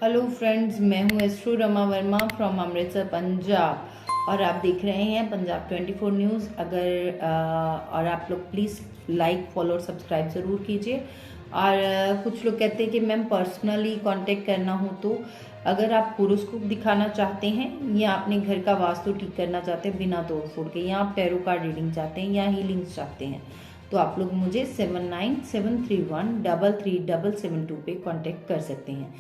Hello friends, मैं हूँ astro Rama Verma from Amritsar Punjab और आप देख रहे हैं पंजाब 24 न्यूज़। और आप लोग प्लीज़ लाइक फॉलो और सब्सक्राइब ज़रूर कीजिए। और कुछ लोग कहते हैं कि मैम पर्सनली कांटेक्ट करना हो तो अगर आप होरोस्कोप दिखाना चाहते हैं या अपने घर का वास्तु ठीक करना चाहते हैं बिना तोड़ फोड़ के, या आप टैरो कार्ड रीडिंग चाहते हैं या हीलिंग्स चाहते हैं, तो आप लोग मुझे 7973133772 पे कांटेक्ट कर सकते हैं।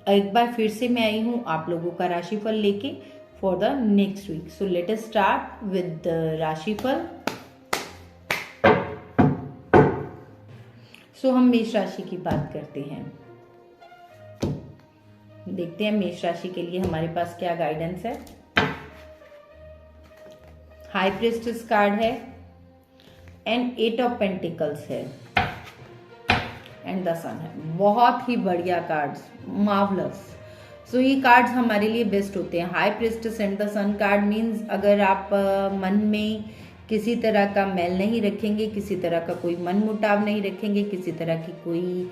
एक बार फिर से मैं आई हूँ आप लोगों का राशिफल लेके for the next week. So let us start with the राशिफल। हम मेष राशि की बात करते हैं। देखते हैं मेष राशि के लिए हमारे पास क्या गाइडेंस है। हाई प्रिस्टेस कार्ड है एंड 8 ऑफ पेंटिकल्स है एंड द सन है। बहुत ही बढ़िया कार्ड्स, मार्वलस। ये कार्ड्स हमारे लिए बेस्ट होते हैं। High priestess and the sun card means अगर आप मन में किसी तरह का मैल नहीं रखेंगे, किसी तरह का कोई मन मुटाव नहीं रखेंगे, किसी तरह की कोई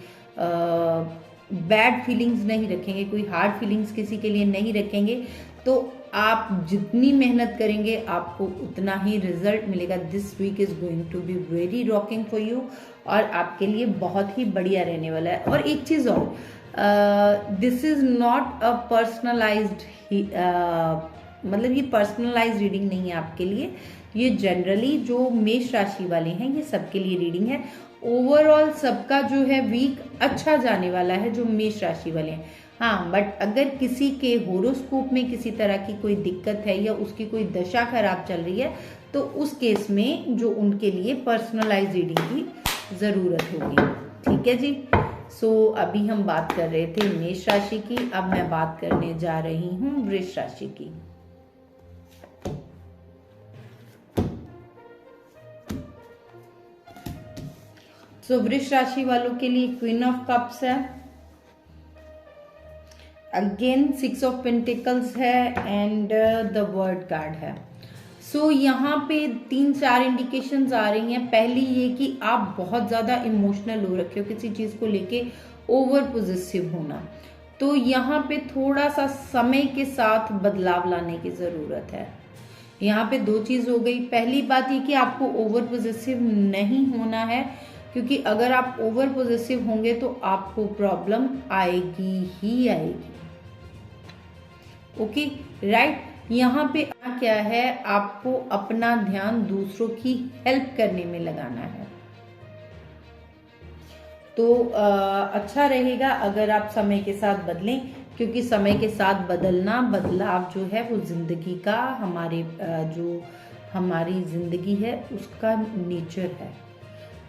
बैड फीलिंग्स नहीं रखेंगे, कोई हार्ड फीलिंग्स किसी के लिए नहीं रखेंगे, तो आप जितनी मेहनत करेंगे आपको उतना ही रिजल्ट मिलेगा। This week is going to be very rocking for you और आपके लिए बहुत ही बढ़िया रहने वाला है। और एक चीज और, this is not a personalised, मतलब ये पर्सनलाइज्ड रीडिंग नहीं है आपके लिए। ये जनरली जो मेष राशि वाले हैं ये सबके लिए रीडिंग है। ओवरऑल सबका जो है वीक अच्छा जाने वाला है जो मेष राशि वाले हैं। हाँ, बट अगर किसी के होरोस्कोप में किसी तरह की कोई दिक्कत है या उसकी कोई दशा खराब चल रही है तो उस केस में जो उनके लिए पर्सनलाइज रीडिंग की जरूरत होगी। ठीक है जी। अभी हम बात कर रहे थे मेष राशि की, अब मैं बात करने जा रही हूँ वृष राशि की। वृष राशि वालों के लिए क्वीन ऑफ कप्स है, अगेन 6 ऑफ पेंटिकल्स है एंड द वर्ड कार्ड है। यहाँ पे 3-4 इंडिकेशंस आ रही हैं। पहली ये कि आप बहुत ज्यादा इमोशनल हो रखे हो, किसी चीज को लेके ओवर पोजेसिव होना, तो यहाँ पे थोड़ा सा समय के साथ बदलाव लाने की जरूरत है। यहाँ पे दो चीज हो गई। पहली बात ये कि आपको ओवर पोजेसिव नहीं होना है, क्योंकि अगर आप ओवर पोजेसिव होंगे तो आपको प्रॉब्लम आएगी ही आएगी। Okay, right. यहाँ पे क्या है, आपको अपना ध्यान दूसरों की हेल्प करने में लगाना है। तो अच्छा रहेगा अगर आप समय के साथ बदलें, क्योंकि समय के साथ बदलना, बदलाव जो है वो जिंदगी का, जो हमारी जिंदगी है उसका नेचर है।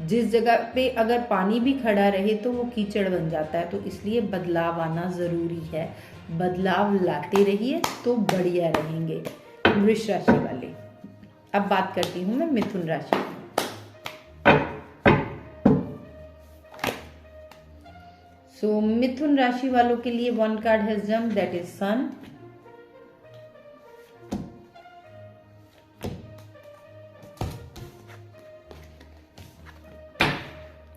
जिस जगह पे अगर पानी भी खड़ा रहे तो वो कीचड़ बन जाता है, तो इसलिए बदलाव आना जरूरी है। बदलाव लाते रहिए तो बढ़िया रहेंगे वृष राशि वाले। अब बात करती हूँ मैं मिथुन राशि की। मिथुन राशि वालों के लिए one card has jumped, that is sun.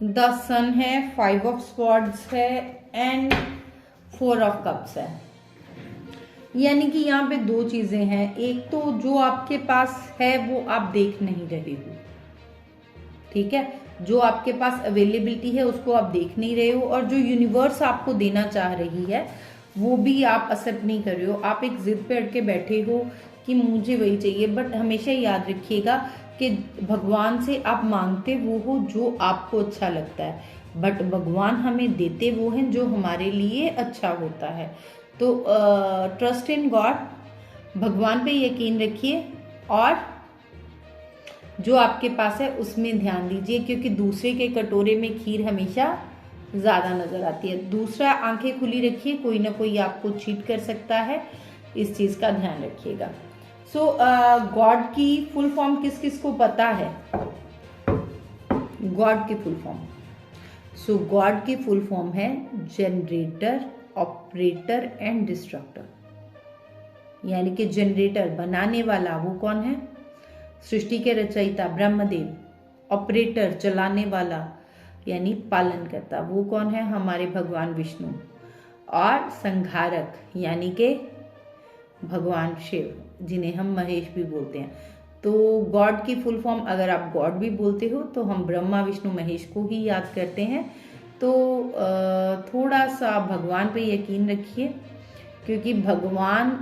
The sun है, 5 ऑफ स्वॉर्ड्स है एंड 4 ऑफ कप्स है। यानी कि यहाँ पे दो चीजें हैं। एक तो जो आपके पास है वो आप देख नहीं रहे हो, ठीक है, जो आपके पास अवेलेबिलिटी है उसको आप देख नहीं रहे हो, और जो यूनिवर्स आपको देना चाह रही है वो भी आप एक्सेप्ट नहीं कर रहे हो। आप एक जिद पे अटके बैठे हो कि मुझे वही चाहिए। बट हमेशा याद रखिएगा कि भगवान से आप मांगते वो हो जो आपको अच्छा लगता है, बट भगवान हमें देते वो हैं जो हमारे लिए अच्छा होता है। तो ट्रस्ट इन गॉड, भगवान पे यकीन रखिए और जो आपके पास है उसमें ध्यान दीजिए, क्योंकि दूसरे के कटोरे में खीर हमेशा ज्यादा नजर आती है। दूसरा, आंखें खुली रखिए, कोई ना कोई आपको चीट कर सकता है, इस चीज का ध्यान रखिएगा। गॉड की फुल फॉर्म किस किस को पता है? गॉड की फुल फॉर्म, गॉड की फुल फॉर्म है जनरेटर, ऑपरेटर एंड डिस्ट्रक्टर। यानी कि जनरेटर बनाने वाला वो कौन है? सृष्टि के रचयिता ब्रह्मदेव। ऑपरेटर चलाने वाला यानी पालन करता वो कौन है? हमारे भगवान विष्णु। और संहारक यानी कि भगवान शिव, जिन्हें हम महेश भी बोलते हैं। तो गॉड की फुल फॉर्म अगर आप गॉड भी बोलते हो तो हम ब्रह्मा विष्णु महेश को ही याद करते हैं। तो थोड़ा सा भगवान पे यकीन रखिए, क्योंकि भगवान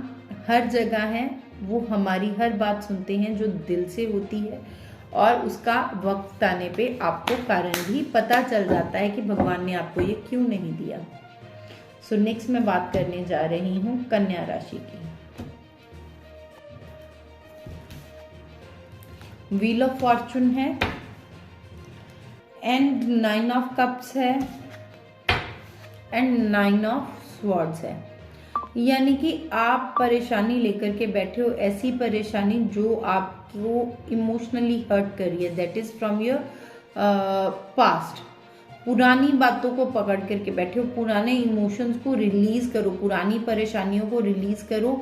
हर जगह हैं, वो हमारी हर बात सुनते हैं जो दिल से होती है, और उसका वक्त आने पे आपको कारण भी पता चल जाता है कि भगवान ने आपको ये क्यों नहीं दिया। सो नेक्स्ट मैं बात करने जा रही हूँ कन्या राशि की। व्हील ऑफ फॉर्चून है एंड 9 ऑफ कप्स है एंड 9 ऑफ स्वॉर्ड्स है। यानी कि आप परेशानी लेकर के बैठे हो, ऐसी परेशानी जो आपको इमोशनली हर्ट कर रही है, that is from your past. पुरानी बातों को पकड़ करके बैठे हो, पुराने इमोशंस को रिलीज करो, पुरानी परेशानियों को रिलीज करो।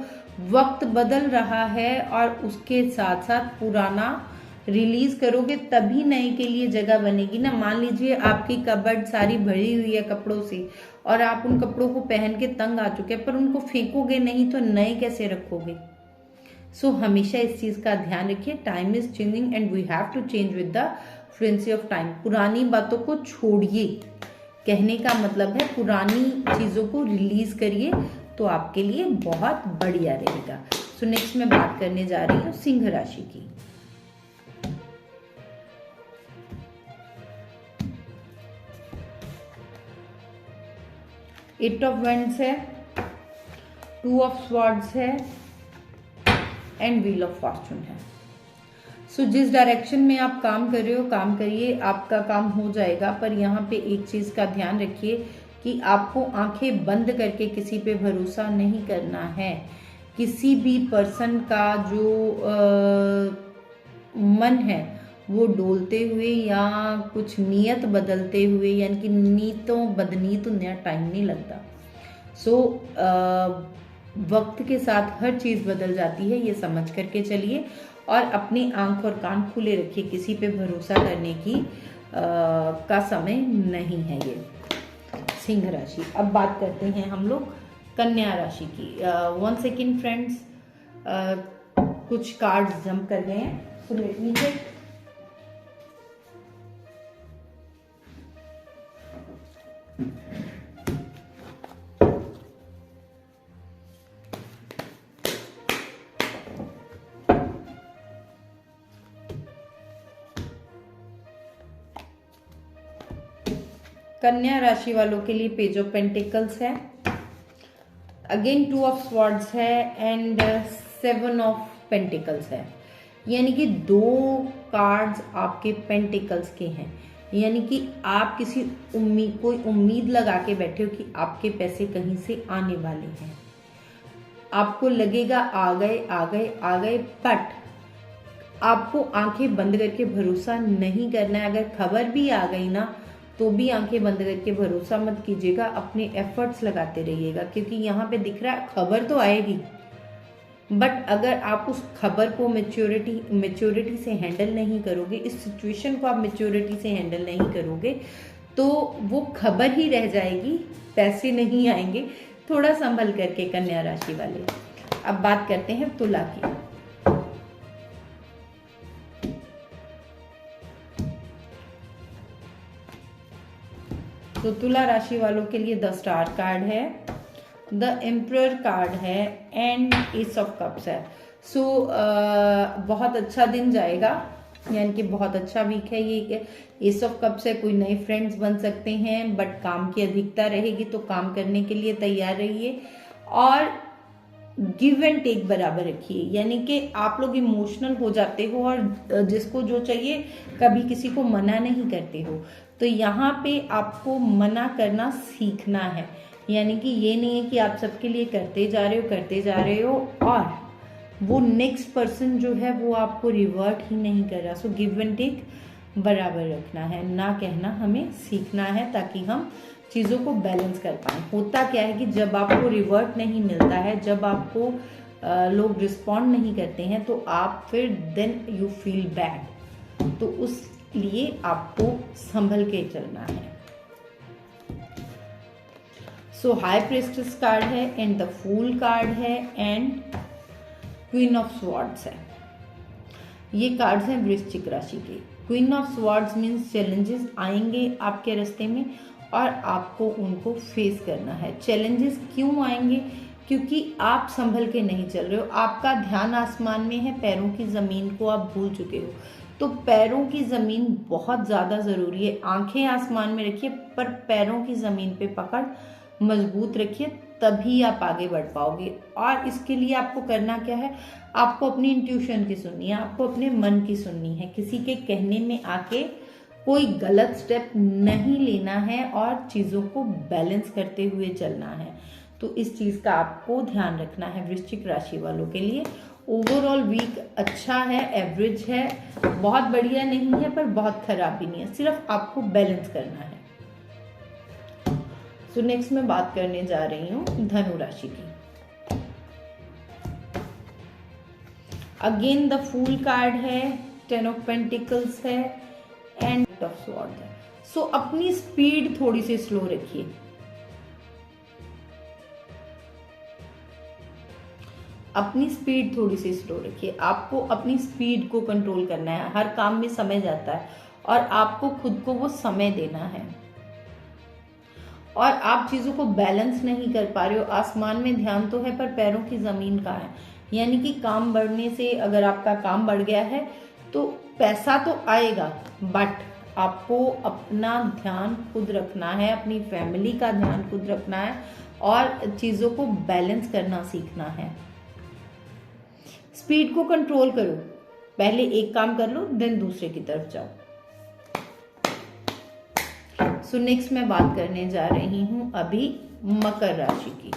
वक्त बदल रहा है और उसके साथ साथ पुराना रिलीज करोगे तभी नए के लिए जगह बनेगी ना। मान लीजिए आपकी कबर्ड सारी भरी हुई है कपड़ों से और आप उन कपड़ों को पहन के तंग आ चुके हैं, पर उनको फेंकोगे नहीं तो नए कैसे रखोगे। सो हमेशा इस चीज का ध्यान रखिए, time is changing and we have to change with the fluency of time. पुरानी बातों को छोड़िए, कहने का मतलब है पुरानी चीजों को रिलीज करिए, तो आपके लिए बहुत बढ़िया रहेगा। सो नेक्स्ट मैं बात करने जा रही हूँ सिंह राशि की। एट ऑफ वैंड्स है, 2 ऑफ स्वॉर्ड्स है एंड व्हील ऑफ फॉर्चून है। सो जिस डायरेक्शन में आप काम कर रहे हो काम करिए, आपका काम हो जाएगा। पर यहाँ पे एक चीज का ध्यान रखिए कि आपको आंखें बंद करके किसी पे भरोसा नहीं करना है। किसी भी पर्सन का जो मन है वो डोलते हुए या कुछ नियत बदलते हुए, यानी कि नीतों बदनीत होने टाइम नहीं लगता। सो वक्त के साथ हर चीज बदल जाती है, ये समझ करके चलिए और अपनी आंख और कान खुले रखिए। किसी पे भरोसा करने की का समय नहीं है ये। सिंह राशि। अब बात करते हैं हम लोग कन्या राशि की। 1 सेकेंड फ्रेंड्स, कुछ कार्ड्स जंप कर गए हैं, तो लेट मी चेक। कन्या राशि वालों के लिए पेज ऑफ पेंटिकल्स है, अगेन 2 ऑफ स्वॉर्ड्स है एंड 7 ऑफ पेंटिकल्स है। यानी कि 2 कार्ड्स आपके पेंटिकल्स के हैं। यानी कि आप किसी कोई उम्मीद लगा के बैठे हो कि आपके पैसे कहीं से आने वाले हैं। आपको लगेगा आ गए, बट आपको आंखें बंद करके भरोसा नहीं करना है। अगर खबर भी आ गई ना तो भी आंखें बंद करके भरोसा मत कीजिएगा, अपने एफर्ट्स लगाते रहिएगा, क्योंकि यहाँ पे दिख रहा है खबर तो आएगी, बट अगर आप उस खबर को मेच्योरिटी से हैंडल नहीं करोगे, इस सिचुएशन को आप मेच्योरिटी से हैंडल नहीं करोगे, तो वो खबर ही रह जाएगी, पैसे नहीं आएंगे। थोड़ा संभल करके कन्या राशि वाले। अब बात करते हैं तुला की। तो तुला राशि वालों के लिए 10 स्टार कार्ड है, द एम्परर कार्ड है एंड एस ऑफ कप्स है। सो बहुत अच्छा दिन जाएगा, यानी कि बहुत अच्छा वीक है ये। एस ऑफ कप्स है, कोई नए फ्रेंड्स बन सकते हैं, बट काम की अधिकता रहेगी तो काम करने के लिए तैयार रहिए और गिव एंड टेक बराबर रखिए। यानी कि आप लोग इमोशनल हो जाते हो और जिसको जो चाहिए कभी किसी को मना नहीं करते हो, तो यहाँ पे आपको मना करना सीखना है। यानी कि ये नहीं है कि आप सबके लिए करते जा रहे हो और वो नेक्स्ट पर्सन जो है वो आपको रिवर्ट ही नहीं कर रहा। सो गिव एंड टेक बराबर रखना है, ना कहना हमें सीखना है, ताकि हम चीज़ों को बैलेंस कर पाएँ। होता क्या है कि जब आपको रिवर्ट नहीं मिलता है, जब आपको लोग रिस्पॉन्ड नहीं करते हैं, तो आप फिर देन यू फील बैड। तो उस लिए आपको संभल के चलना है। सो हाई प्रेस्टिस कार्ड है एंड द फूल कार्ड है एंड क्वीन ऑफ स्वॉर्ड्स है। ये कार्ड्स हैं वृश्चिक राशि के। Queen of swords means challenges आएंगे आपके रास्ते में और आपको उनको फेस करना है। चैलेंजेस क्यों आएंगे? क्योंकि आप संभल के नहीं चल रहे हो, आपका ध्यान आसमान में है, पैरों की ज़मीन को आप भूल चुके हो। तो पैरों की ज़मीन बहुत ज़्यादा ज़रूरी है। आंखें आसमान में रखिए पर पैरों की ज़मीन पे पकड़ मजबूत रखिए, तभी आप आगे बढ़ पाओगे। और इसके लिए आपको करना क्या है? आपको अपनी इंट्यूशन की सुननी है, आपको अपने मन की सुननी है। किसी के कहने में आके कोई गलत स्टेप नहीं लेना है और चीज़ों को बैलेंस करते हुए चलना है। तो इस चीज़ का आपको ध्यान रखना है वृश्चिक राशि वालों के लिए। ओवरऑल वीक अच्छा है, एवरेज है, बहुत बढ़िया नहीं है पर बहुत खराब भी नहीं है, सिर्फ आपको बैलेंस करना है। सो नेक्स्ट मैं बात करने जा रही हूँ धनु राशि की। अगेन द फूल कार्ड है, 10 ऑफ पेंटिकल्स है एंड ऑफ स्वॉर्ड है। सो अपनी स्पीड थोड़ी सी स्लो रखिए। अपनी स्पीड थोड़ी सी स्लो रखिए। आपको अपनी स्पीड को कंट्रोल करना है। हर काम में समय जाता है और आपको खुद को वो समय देना है और आप चीज़ों को बैलेंस नहीं कर पा रहे हो। आसमान में ध्यान तो है पर पैरों की ज़मीन कहाँ है? यानी कि काम बढ़ने से अगर आपका काम बढ़ गया है तो पैसा तो आएगा, बट आपको अपना ध्यान खुद रखना है, अपनी फैमिली का ध्यान खुद रखना है और चीज़ों को बैलेंस करना सीखना है। स्पीड को कंट्रोल करो, पहले एक काम कर लो देन दूसरे की तरफ जाओ। सो नेक्स्ट मैं बात करने जा रही हूं अभी मकर राशि की।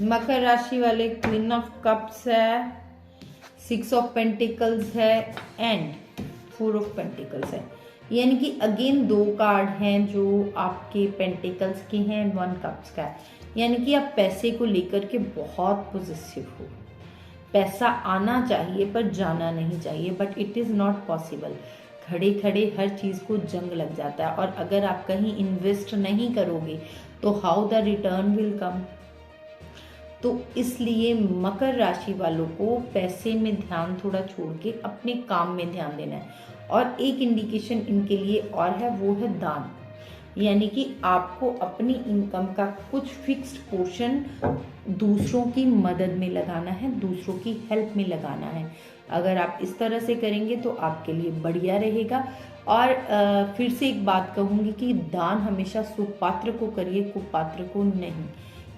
मकर राशि वाले क्वीन ऑफ कप्स है, 6 ऑफ पेंटिकल्स है एंड 4 ऑफ पेंटिकल्स है। यानी कि अगेन 2 कार्ड हैं जो आपके पेंटिकल्स के हैं, 1 कप्स का है। यानी कि आप पैसे को लेकर के बहुत पॉजिटिव हो। पैसा आना चाहिए पर जाना नहीं चाहिए, but it is not possible. खड़े खड़े हर चीज़ को जंग लग जाता है और अगर आप कहीं इन्वेस्ट नहीं करोगे तो how the return will come. तो इसलिए मकर राशि वालों को पैसे में ध्यान थोड़ा छोड़ के अपने काम में ध्यान देना है। और एक इंडिकेशन इनके लिए और है, वो है दान। यानी कि आपको अपनी इनकम का कुछ फिक्स्ड पोर्शन दूसरों की मदद में लगाना है, दूसरों की हेल्प में लगाना है। अगर आप इस तरह से करेंगे तो आपके लिए बढ़िया रहेगा। और फिर से एक बात कहूँगी कि दान हमेशा सुपात्र को करिए, कुपात्र को नहीं।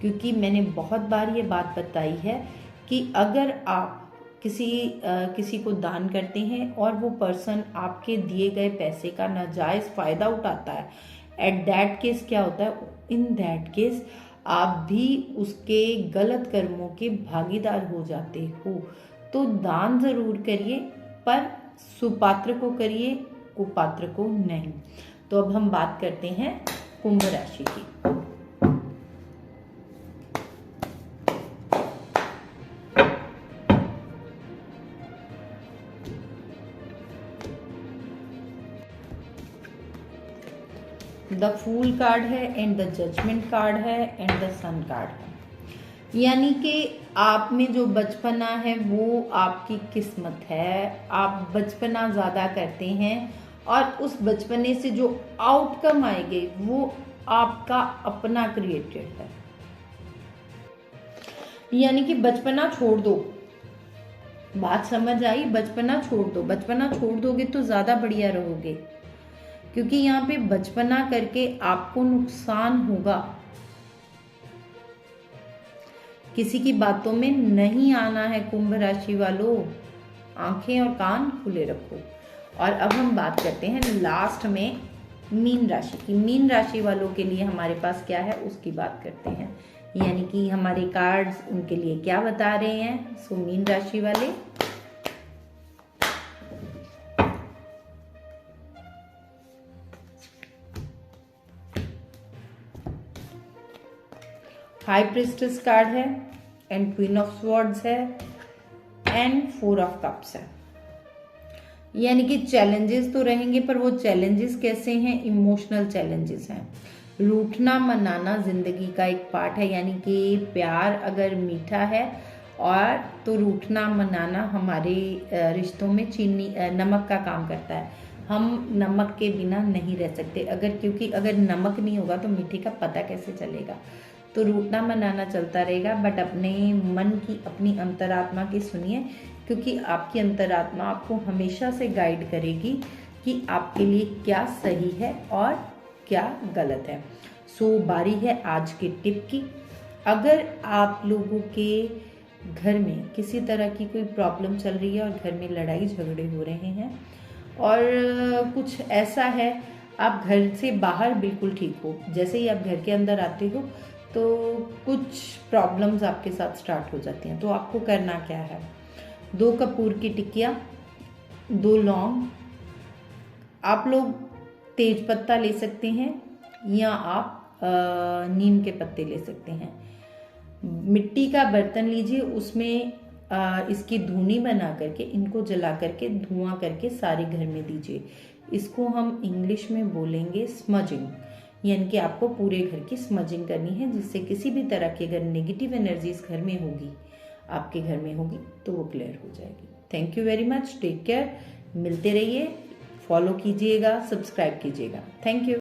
क्योंकि मैंने बहुत बार ये बात बताई है कि अगर आप किसी को दान करते हैं और वो पर्सन आपके दिए गए पैसे का नाजायज़ फ़ायदा उठाता है, एट दैट केस क्या होता है? इन दैट केस आप भी उसके गलत कर्मों के भागीदार हो जाते हो। तो दान ज़रूर करिए पर सुपात्र को करिए, कुपात्र को नहीं। तो अब हम बात करते हैं कुंभ राशि की। द फूल कार्ड है एंड द जजमेंट कार्ड है एंड द सन कार्ड है। यानी कि आप में जो बचपना है वो आपकी किस्मत है। आप बचपना ज़्यादा करते हैं और उस बचपने से जो आउटकम आएंगे वो आपका अपना क्रिएटेड है। यानी कि बचपना छोड़ दो। बात समझ आई? बचपना छोड़ दो। बचपना छोड़ दोगे तो ज़्यादा बढ़िया रहोगे, क्योंकि यहाँ पे बचपना करके आपको नुकसान होगा। किसी की बातों में नहीं आना है कुंभ राशि वालों। आंखें और कान खुले रखो। और अब हम बात करते हैं लास्ट में मीन राशि की। मीन राशि वालों के लिए हमारे पास क्या है उसकी बात करते हैं, यानी कि हमारे कार्ड्स उनके लिए क्या बता रहे हैं। सो मीन राशि वाले, हाई प्रिस्टेस कार्ड है एंड क्वीन ऑफ स्वॉर्ड्स है, एंड 4 ऑफ कप्स है। यानी कि चैलेंजेस तो रहेंगे, पर वो चैलेंजेस कैसे हैं? इमोशनल चैलेंजेस हैं। रूठना मनाना जिंदगी का एक पार्ट है, यानी कि प्यार अगर मीठा है और तो रूठना मनाना हमारे रिश्तों में चीनी नमक का काम करता है। हम नमक के बिना नहीं रह सकते, क्योंकि अगर नमक नहीं होगा तो मीठे का पता कैसे चलेगा। तो रूठना मनाना चलता रहेगा, बट अपने मन की, अपनी अंतरात्मा की सुनिए, क्योंकि आपकी अंतरात्मा आपको हमेशा से गाइड करेगी कि आपके लिए क्या सही है और क्या गलत है। सो बारी है आज के टिप की। अगर आप लोगों के घर में किसी तरह की कोई प्रॉब्लम चल रही है और घर में लड़ाई झगड़े हो रहे हैं और कुछ ऐसा है, आप घर से बाहर बिल्कुल ठीक हो, जैसे ही आप घर के अंदर आते हो तो कुछ प्रॉब्लम्स आपके साथ स्टार्ट हो जाती हैं, तो आपको करना क्या है? 2 कपूर की टिकिया, 2 लौंग, आप लोग तेज पत्ता ले सकते हैं या आप नीम के पत्ते ले सकते हैं। मिट्टी का बर्तन लीजिए, उसमें इसकी धूनी बना करके, इनको जला करके धुआं करके सारे घर में दीजिए। इसको हम इंग्लिश में बोलेंगे स्मजिंग, यानी कि आपको पूरे घर की स्मजिंग करनी है, जिससे किसी भी तरह की अगर नेगेटिव एनर्जी इस घर में होगी, आपके घर में होगी, तो वो क्लियर हो जाएगी। Thank you very much, take care, मिलते रहिए, फॉलो कीजिएगा, सब्सक्राइब कीजिएगा। Thank you.